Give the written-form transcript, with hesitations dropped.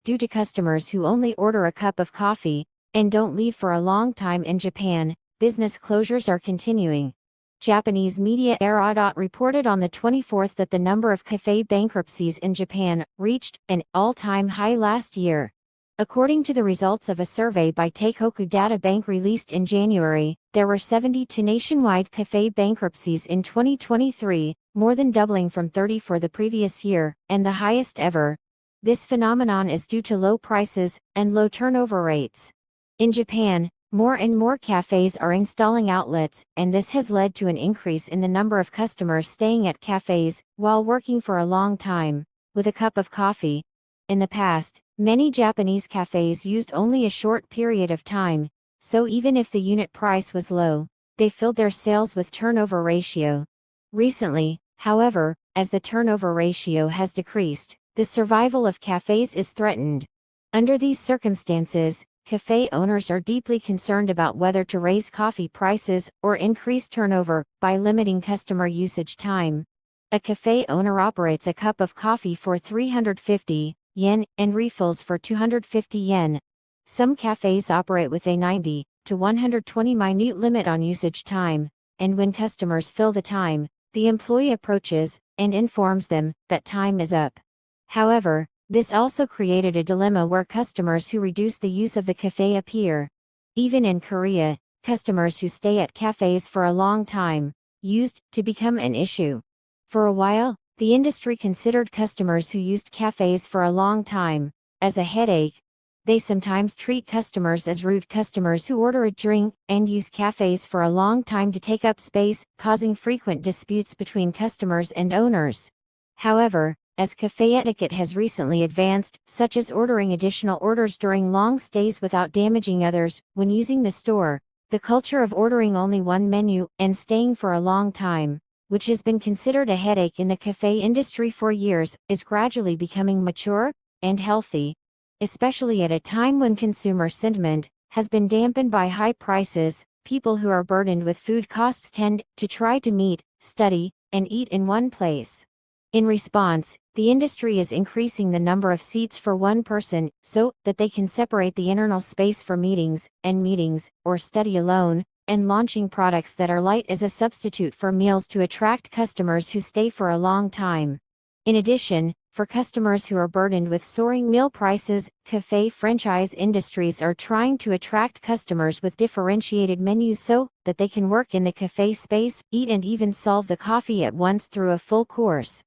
due to customers who only order a cup of coffee and don't leave for a long time. In Japan, business closures are continuing. Japanese media Era. Reported on the 24th that the number of cafe bankruptcies in Japan reached an all-time high last year. According to the results of a survey by Teikoku Data Bank released in January, there were 72 nationwide cafe bankruptcies in 2023, more than doubling from 30 for the previous year, and the highest ever. This phenomenon is due to low prices and low turnover rates. In Japan, more and more cafes are installing outlets, and this has led to an increase in the number of customers staying at cafes while working for a long time with a cup of coffee. In the past, many Japanese cafes used only a short period of time, so even if the unit price was low, they filled their sales with turnover ratio. Recently, however, as the turnover ratio has decreased, the survival of cafes is threatened. Under these circumstances, cafe owners are deeply concerned about whether to raise coffee prices or increase turnover by limiting customer usage time. A cafe owner operates a cup of coffee for 350 yen and refills for 250 yen. Some cafes operate with a 90 to 120 minute limit on usage time, and when customers fill the time, the employee approaches and informs them that time is up. However, this also created a dilemma where customers who reduce the use of the cafe appear. Even in Korea, customers who stay at cafes for a long time used to become an issue. For a while, the industry considered customers who used cafes for a long time as a headache. They sometimes treat customers as rude customers who order a drink and use cafes for a long time to take up space, causing frequent disputes between customers and owners. However, as cafe etiquette has recently advanced, such as ordering additional orders during long stays without damaging others when using the store, the culture of ordering only one menu and staying for a long time, which has been considered a headache in the cafe industry for years, is gradually becoming mature and healthy, especially at a time when consumer sentiment has been dampened by high prices. People who are burdened with food costs tend to try to meet, study, and eat in one place. In response, the industry is increasing the number of seats for one person so that they can separate the internal space for meetings or study alone, and launching products that are light as a substitute for meals to attract customers who stay for a long time. In addition, for customers who are burdened with soaring meal prices, cafe franchise industries are trying to attract customers with differentiated menus so that they can work in the cafe space, eat and even solve the coffee at once through a full course.